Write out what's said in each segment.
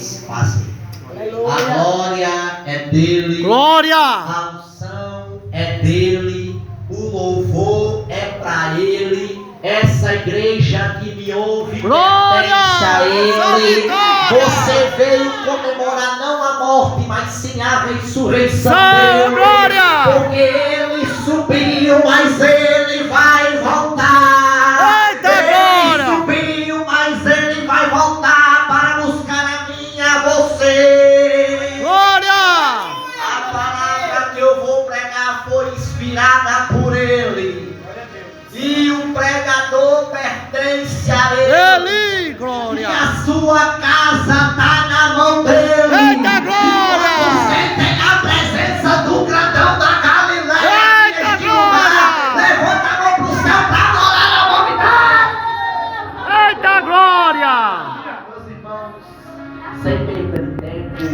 Fácil. A glória é dele. Glória! A unção é dele. O louvor é para ele. Essa igreja que me ouve pertence a ele. Você veio comemorar não a morte, mas sim a ressurreição dele. Glória! Porque ele subiu, mas ele vai voltar. Eita, ele glória! subiu, mas ele vai voltar para buscar a mim e a você. Glória! A palavra que eu vou pregar foi inspirada por ele. E o pregador pertence a ele. Ele, E glória! a sua casa está na mão dele. Eita, glória! Você tem a presença do grandão da Galileia. Eita, neste lugar. glória! Levanta a mão pro céu para adorar a novidade. Eita, glória! Meus irmãos, sem perder tempo,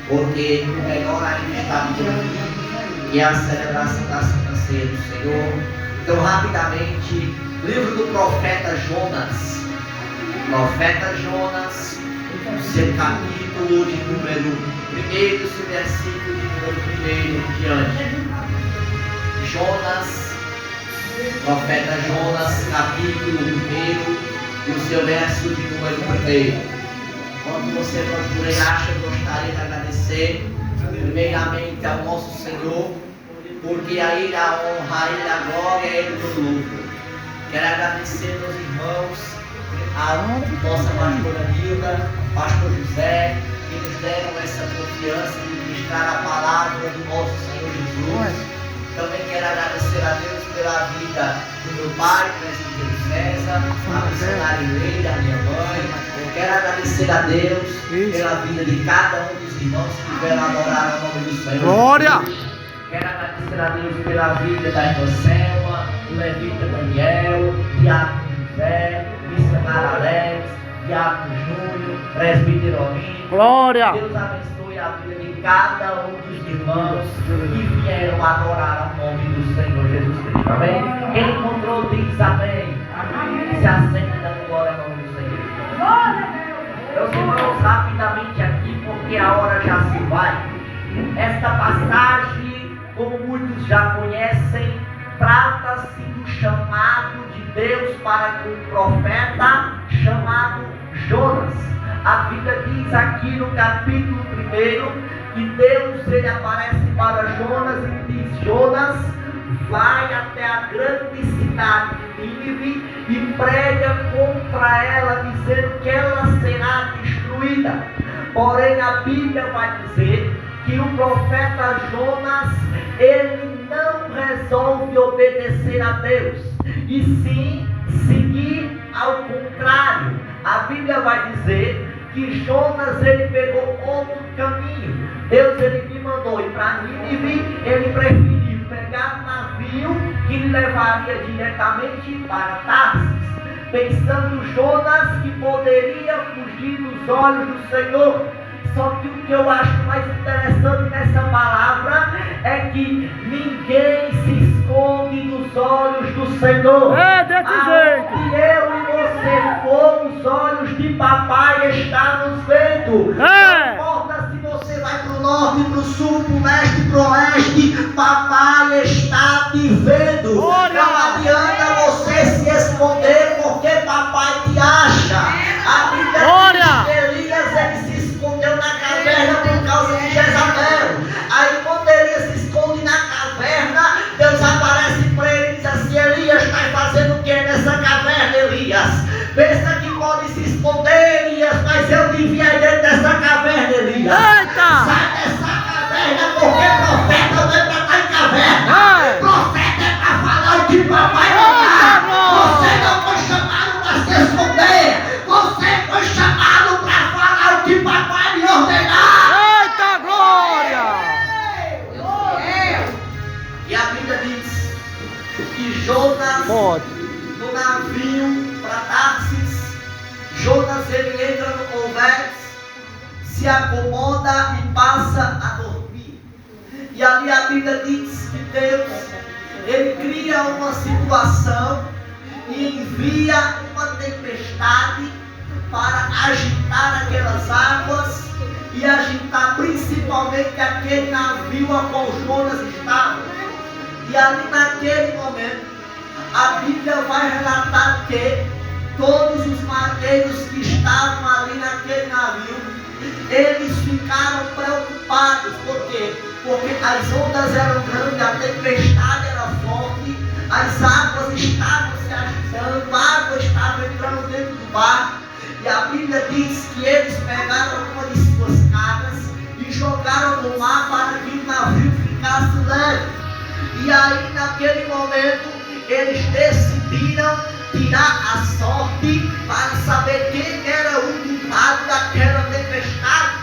porque o melhor ainda está vindo, e a celebração da Santa Ceia do Senhor. Então, rapidamente, livro do profeta Jonas. Profeta Jonas, seu capítulo de número 1, seu versículo de número 1 diante. Jonas, profeta Jonas, capítulo 1, e o seu verso de número 1. Quando você procura e acha, eu gostaria de agradecer primeiramente ao nosso Senhor, porque a Ele a honra, a Ele a glória, a Ele o louvor. Quero agradecer meus irmãos, a nossa pastora Nilda, pastor José, que nos deram essa confiança de ministrar a palavra do nosso Senhor Jesus. Também quero agradecer a Deus pela vida do meu pai, presbítero César, a missionária Leila, a minha mãe. Quero agradecer a Deus pela vida de cada um dos irmãos que vieram adorar o nome do Senhor. Glória! Quero agradecer a Deus pela vida da irmã Selma, do levita Daniel, Diácono José, missionário Alex, Diácono Júnior, presbítero Olinho. Glória! Deus abençoe a vida de cada um dos irmãos que vieram adorar o nome do Senhor Jesus Cristo. Amém? Quem encontrou diz amém. Se assente dando glória ao nome do Senhor. Meus irmãos, rapidamente aqui, porque a hora já se vai. Esta passagem, como muitos já conhecem, trata-se do chamado de Deus para com o profeta chamado Jonas. A Bíblia diz aqui no capítulo 1 que Deus ele aparece para Jonas e diz: Jonas, vai até a grande cidade de Nínive e prega contra ela, dizendo que ela será destruída. Porém, a Bíblia vai dizer que o profeta Jonas, ele não resolve obedecer a Deus, e sim seguir ao contrário. A Bíblia vai dizer que Jonas, ele pegou outro caminho. Deus, ele me mandou ir para Nínive, ele preferiu pegar um navio que lhe levaria diretamente para Tarsis, pensando Jonas que poderia fugir dos olhos do Senhor. Só que o que eu acho mais interessante nessa palavra é que ninguém se esconde dos olhos do Senhor. É desse jeito. Aonde eu e você for, os olhos de papai estão nos vendo. É. Não importa se você vai para o norte, para o sul, para o leste, para o oeste, papai está te vendo. Glória. Não adianta você se esconder, porque papai te acha. A Bíblia Glória. diz que Elias, ele se escondeu na caverna por causa de Jezabel. Aí quando Elias se esconde na caverna, Deus aparece para ele e diz assim: Elias, está fazendo o que nessa caverna, Elias? Pensa que pode se esconder, Elias, mas eu te enviei dentro dessa caverna, Elias. Eita! Sai dessa caverna, porque profeta não é para estar em caverna. É. Profeta é para falar o que papai Eita, mandar. glória. Você não foi chamado para se esconder. Você foi chamado para falar o que papai lhe ordenar. Eita, glória! E a Bíblia diz que Jonas, Pode. no navio para Tarsis, Jonas ele entra no convés, se acomoda e passa a dormir. E ali a Bíblia diz que Deus ele cria uma situação e envia uma tempestade para agitar aquelas águas e agitar principalmente aquele navio a qual Jonas estava. E ali naquele momento, a Bíblia vai relatar que todos os marinheiros que estavam ali naquele navio, eles ficaram preocupados. Por quê? Porque as ondas eram grandes, a tempestade era forte, as águas estavam se agitando, a água estava entrando dentro do barco. E a Bíblia diz que eles pegaram uma de suas cargas e jogaram no mar para que o navio ficasse leve. E aí naquele momento eles decidiram tirar a sorte para saber quem era o culpado daquela tempestade.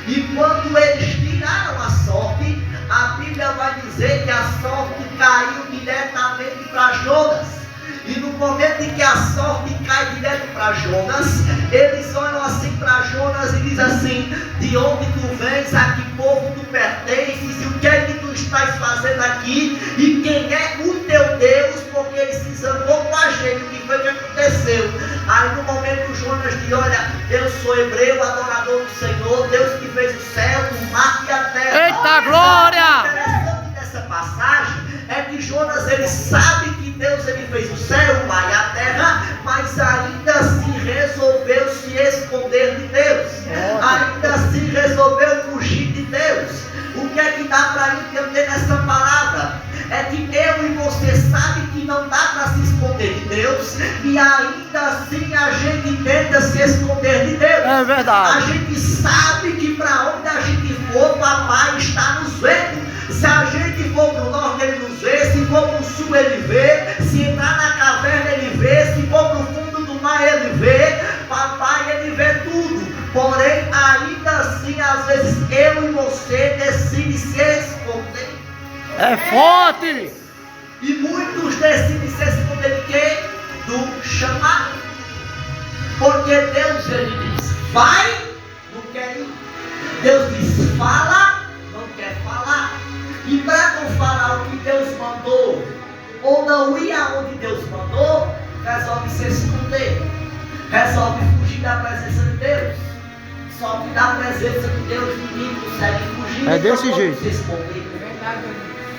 E quando eles tiraram a sorte, a Bíblia vai dizer que a sorte caiu diretamente para Jonas. E no momento em que a sorte cai direto para Jonas, eles olham assim para Jonas e dizem assim: de onde tu vens, a que povo tu pertences, e o que é que tu estás fazendo aqui, e quem é o teu Deus, porque ele se zangou com a gente. O que foi que aconteceu? Aí no momento Jonas diz: olha, eu sou hebreu, adorador do Senhor, Deus que fez o céu, o mar e a terra. Eita glória! O interessante dessa passagem é que Jonas, ele sabe que Deus, ele fez o céu, o mar e a terra, mas ainda assim resolveu se esconder de Deus. Ainda assim resolveu fugir de Deus. O que é que dá para entender nessa palavra? É que eu e você sabe que não dá para se esconder de Deus, e ainda assim a gente tenta se esconder de Deus. É verdade. A gente sabe que para onde a gente for, papai está nos vendo. Se a gente for para o norte, ele nos vê. Se for para o sul, ele vê. Se entrar na caverna, ele vê. Se for para o fundo do mar, ele vê. Papai, ele vê tudo. Porém, ainda assim, às vezes, eu e você decidem se esconder. É forte! E muitos decidem se esconder de quê? Do chamado. Porque Deus, ele diz: vai, não quer ir. Deus diz: fala, não quer falar. E para não falar o que Deus mandou, ou não ir aonde Deus mandou, resolve se esconder, resolve fugir da presença de Deus. Só que da presença de Deus ninguém consegue fugir. É desse jeito. Se esconder.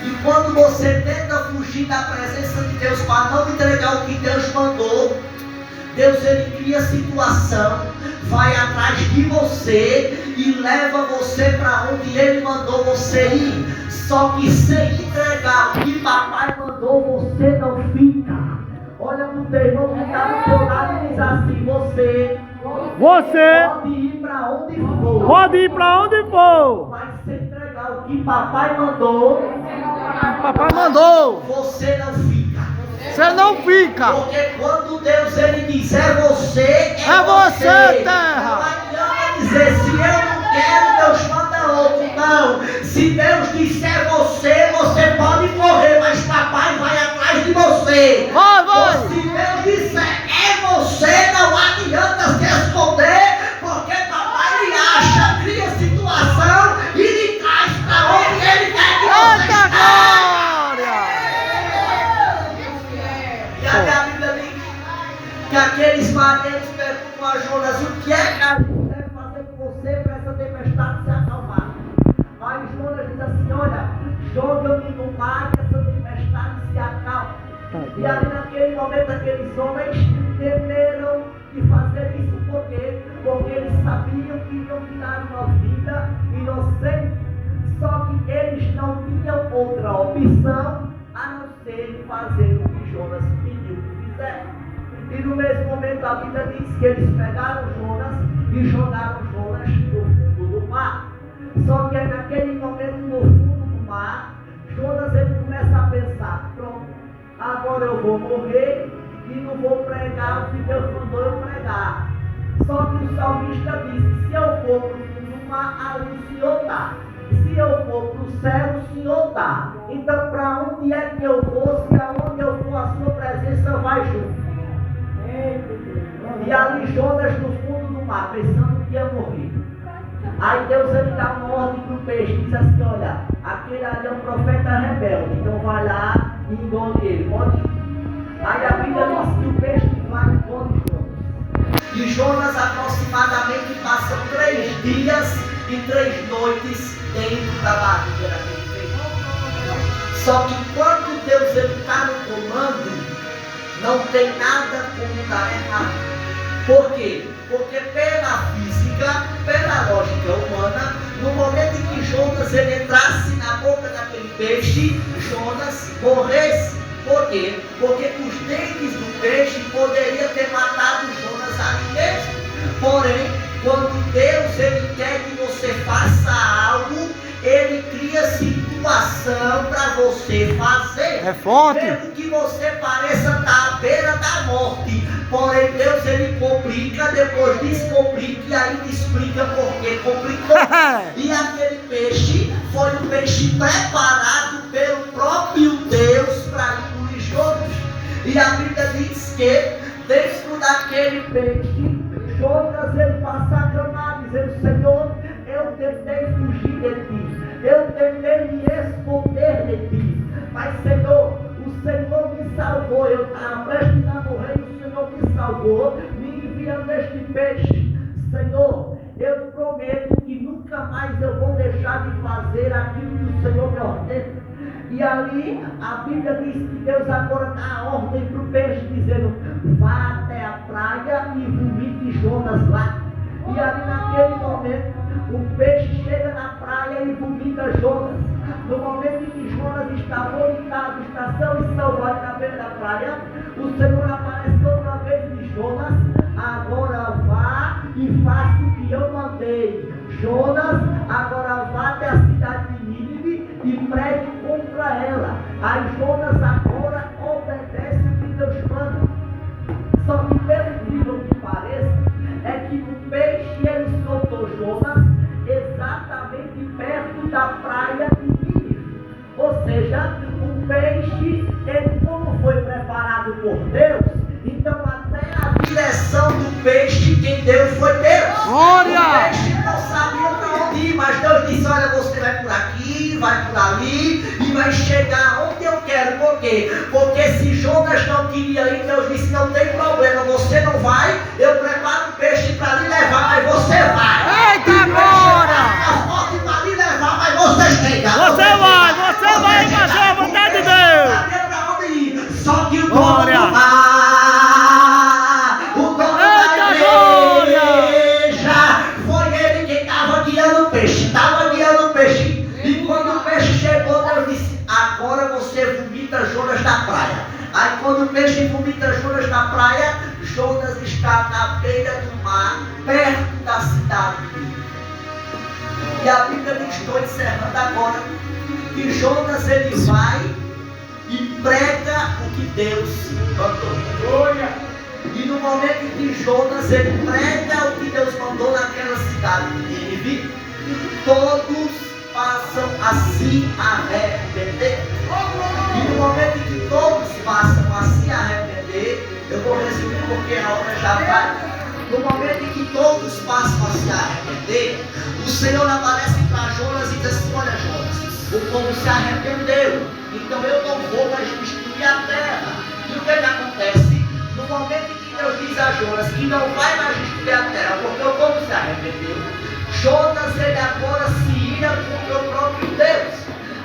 E quando você tenta fugir da presença de Deus para não entregar o que Deus mandou, Deus, ele cria situação, vai atrás de você e leva você para onde ele mandou você ir. Só que sem entregar o que papai mandou, você não fica. Olha para o teu irmão que está do teu lado e diz assim: você pode ir para onde for. Pode ir para onde for. Mas sem entregar o que papai mandou, Papai mandou. você não fica. Você não fica. Porque quando Deus, ele diz: é você, É você, terra. Não adianta dizer: se eu não quero, Deus manda outro. Não. Se Deus disser você, você pode correr, mas papai vai atrás de você. Vai, vai. Ou se Deus disser é você, não adianta se esconder, porque papai lhe acha, cria situação e lhe traz para onde ele quer que você Eita esteja. glória! E aí a Bíblia diz que aqueles marinheiros perguntam a Jonas: o que é que a gente deve fazer com você para essa tempestade se acalmar? Aí Jonas diz assim: olha, joga-me no mar e essa tempestade se acalma. E ali naquele momento aqueles homens temeram de fazer isso. Por quê? Porque eles sabiam que iam tirar uma vida inocente. Só que eles não tinham outra opção a não ser fazer o que Jonas pediu que fizessem. E no mesmo momento a Bíblia diz que eles pegaram Jonas e jogaram Jonas no fundo do mar. Só que naquele momento, no fundo do mar, Jonas, ele começa a pensar: pronto, agora eu vou morrer e não vou pregar o que Deus mandou eu pregar. Só que o salmista disse: se eu for para o fundo do mar, ali o Senhor está. Se eu for para o céu, o Senhor está. Então, para onde é que eu vou? Se aonde eu for, a sua presença vai junto. E ali Jonas no fundo do mar, pensando que ia morrer. Aí Deus, ele dá uma ordem para o peixe, diz assim: olha, aquele ali é um profeta rebelde, então vai lá e engole ele, pode ir. Aí a Bíblia diz que o peixe vai e engole Jonas. E Jonas aproximadamente passou 3 dias e 3 noites dentro da barriga daquele peixe. Só que quando Deus está no comando, não tem nada como dar errado. Por quê? Porque pela física, pela lógica humana, no momento em que Jonas ele entrasse na boca daquele peixe, Jonas morresse. Por quê? Porque os dentes do peixe poderiam ter matado Jonas ali mesmo. Porém, quando Deus ele quer que você faça algo, Ele cria situação para você fazer. É forte. Mesmo que você pareça estar à beira da morte, porém Deus ele complica, depois descomplica e ainda explica por que complicou. E aquele peixe foi um peixe preparado pelo próprio Deus para engolir Jonas. E a Bíblia diz que dentro daquele peixe, Jonas ele passa a clamar, dizendo: Senhor, eu tentei fugir de ti, eu tentei me esconder de ti, mas Senhor, o Senhor me salvou. Eu estava prestes a morrer, o Senhor me salvou, me enviando este peixe. Senhor, eu prometo que nunca mais eu vou deixar de fazer aquilo que o Senhor me ordena. E ali a Bíblia diz que Deus agora dá a ordem para o peixe, dizendo: vá até a praia e vomite Jonas lá. E ali naquele momento o peixe chega na praia e vomita Jonas. No momento em que Jonas está vomitado, está são e salvado na beira da praia, o Senhor aparece outra vez e diz: Jonas, agora vá e faça o que eu mandei. Jonas, agora vá até a cidade de Nínive e pregue contra ela. Aí Jonas agora obedece o que Deus manda. Só que pelo incrível que pareça, é que o peixe ele soltou Jonas exatamente perto da praia de Nínive. Ou seja, o peixe, ele como foi preparado por Deus, então até a direção do peixe quem deu foi Deus. Glória! O peixe não sabia para onde ir, mas Deus disse: olha, você vai por aqui, vai por ali e vai chegar onde eu quero. Por quê? Porque se Jonas não queria ir, Deus disse: não tem problema, você não vai, eu preparo o peixe para lhe levar, mas você vai. Eita, glória! Para lhe levar, mas você chega. Você vai fazer a vontade de Deus. Sabia para onde ir. Só que o dono Glória! do mar, o dono da igreja, foi ele quem estava guiando o peixe, E quando o peixe chegou, Deus disse: agora você vomita Jonas na praia. Aí quando o peixe vomita Jonas na praia, Jonas está na beira do mar, perto da cidade de Nínive. E a Bíblia diz, estou encerrando agora, que Jonas ele vai e prega o que Deus mandou. E no momento em que Jonas ele prega o que Deus mandou naquela cidade de Nínive, todos passam a se arrepender. E no momento em que todos passam a se arrepender, eu vou resumir porque a hora já vai. No momento em que todos passam a se arrepender, o Senhor aparece para Jonas e diz assim: olha, Jonas, o povo se arrependeu, então eu não vou mais destruir a terra. E o que acontece? No momento em que Deus diz a Jonas que não vai mais destruir a terra, porque o povo se arrependeu, Jonas ele agora se ira contra o próprio Deus.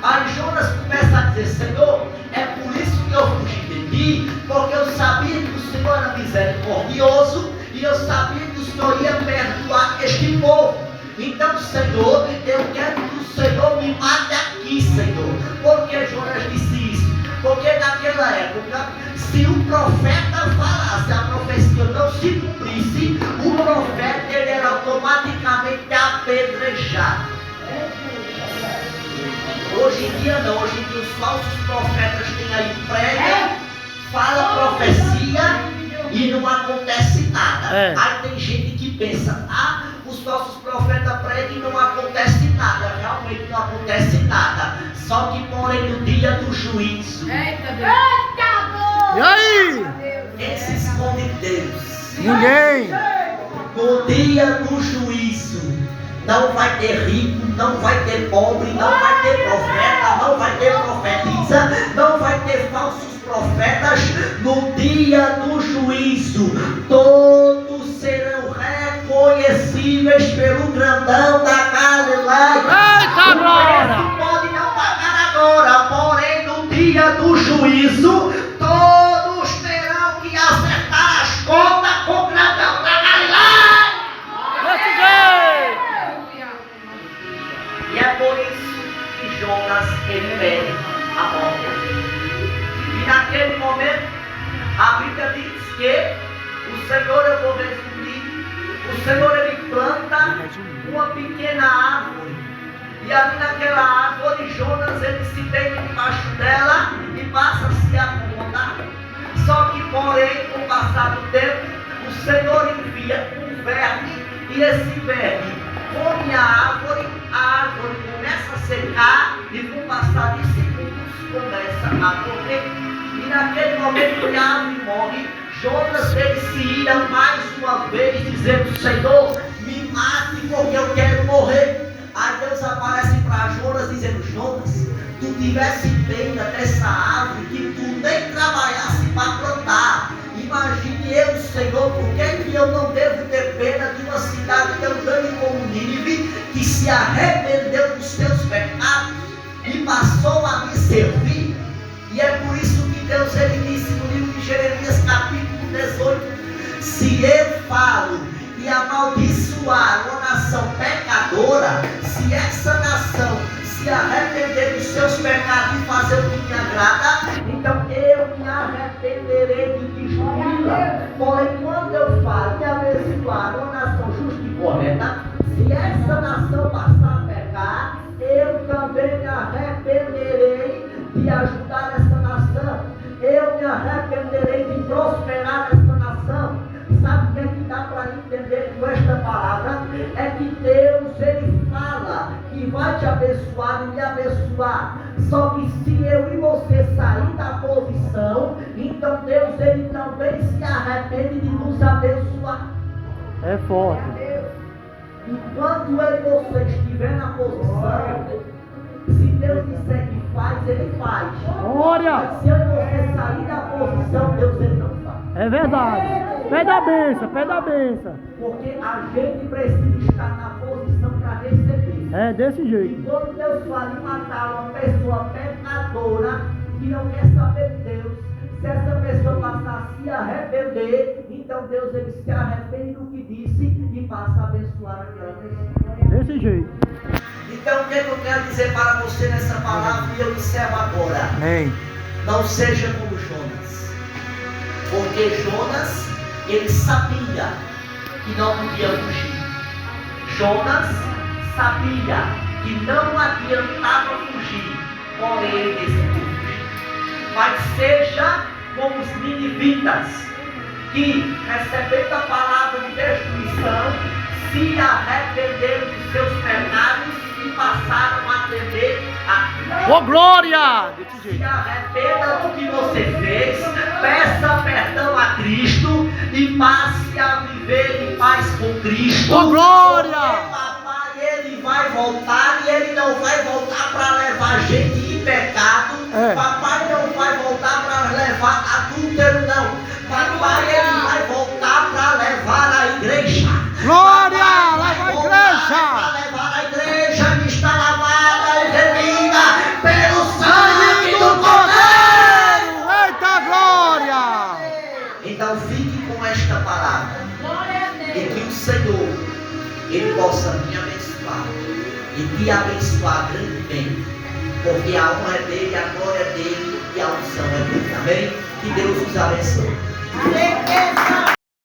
Aí Jonas começa a dizer: Senhor, é por isso que eu fugi de ti, porque eu sabia que o Senhor era misericordioso e eu sabia que o Senhor ia perdoar este povo. Então, Senhor, eu quero que o Senhor me mate aqui, Senhor. Por que Jonas disse isso? Porque naquela época, se o profeta falasse, a profecia não se cumprisse, o profeta ele era automaticamente apedrejado. Hoje em dia não, hoje em dia os falsos profetas têm aí prega, fala profecia e não acontece nada. Aí tem gente que pensa: os falsos profetas pregam e não acontece nada. Realmente não acontece nada. Só que porém no dia do juízo, Eita Deus! E aí? quem se esconde de Deus? Ninguém. No dia do juízo, não vai ter rico, não vai ter pobre, não vai ter profeta, não vai ter profetisa, não vai ter falsos profetas. No dia do juízo, todos serão reconhecíveis pelo grandão da Galileia. Eita, glória! Pode não pagar agora, porém no dia do juízo, todos terão que acertar as contas com o grandão da Galileia. Desse jeito! E é por isso que Jonas ele pede a morte. E naquele momento, a Bíblia diz que o Senhor, eu vou resumir, o Senhor ele planta uma pequena árvore. E ali naquela árvore, Jonas ele se deita debaixo dela e passa a se acomodar. Só que, porém, com o passar do tempo, o Senhor envia um verme e esse verme come a árvore começa a secar e com o passar de segundos começa a morrer. E naquele momento que a árvore morre, Jonas ele se ira mais uma vez dizendo: Senhor, me mate porque eu quero morrer. Aí Deus aparece para Jonas dizendo: Jonas, tu tivesse pena dessa árvore que tu nem trabalhasse para brotar. Imagine eu, Senhor, por que eu não devo ter pena de uma cidade tão grande como Nínive, que se arrependeu dos seus pecados e passou a me servir? E é por isso que Deus ele disse no livro de Jeremias capítulo 18: se eu falo e amaldiçoar uma nação pecadora, se essa nação se arrepender dos seus pecados e fazer o que me agrada, então eu me arrependerei de destruí-la. Porém, quando eu falo e abençoar uma nação justa e correta, se essa nação passar a pecar, eu também me arrependerei de ajudar essa nação. Eu me arrependerei de prosperar essa nação. Sabe o que é que dá para entender com esta palavra? É que Deus ele fala que vai te abençoar e me abençoar. Só que se eu e você sair da posição, então Deus ele também se arrepende de nos abençoar. É forte. Enquanto eu e você estiver na posição, se Deus disser que faz, ele faz. Glória! Mas se eu e você sair da posição, Deus ele não faz. É verdade. Pé da benção, pé da benção. Porque a gente precisa estar na posição para receber. É desse E jeito. quando Deus fala em matar uma pessoa pecadora que não quer saber de Deus, se essa pessoa passar a se arrepender, então Deus ele se arrepende do que disse e passa a abençoar aquela pessoa. Desse jeito. Então o que eu quero dizer para você nessa palavra e eu encerro agora? Amém. Não seja como Jonas. Porque Jonas, ele sabia que não podia fugir. Jonas sabia que não adiantava fugir, porém ele decidiu fugir. Mas seja como os ninivitas, que recebendo a palavra de destruição, se arrependeram dos seus pecados e passaram a atender a Cristo. Ô glória! Desse Se jeito. arrependa do que você fez, peça perdão a Cristo e passe a viver em paz com Cristo. Ô glória! Porque papai ele vai voltar e ele não vai voltar para levar gente em pecado. É. Papai não vai voltar para levar adúltero, não. Papai ele vai voltar para levar a igreja. Glória! Papai vai Leva a voltar para igreja! levar a igreja que está lavada e remida pelo sangue do Cordeiro. Eita glória! Então fique com esta palavra Glória a e Deus. que o Senhor ele possa me abençoar e te abençoar grandemente, porque a honra é dele, a glória é dele e a unção é dele. Amém? Que Deus os abençoe. Aleluia.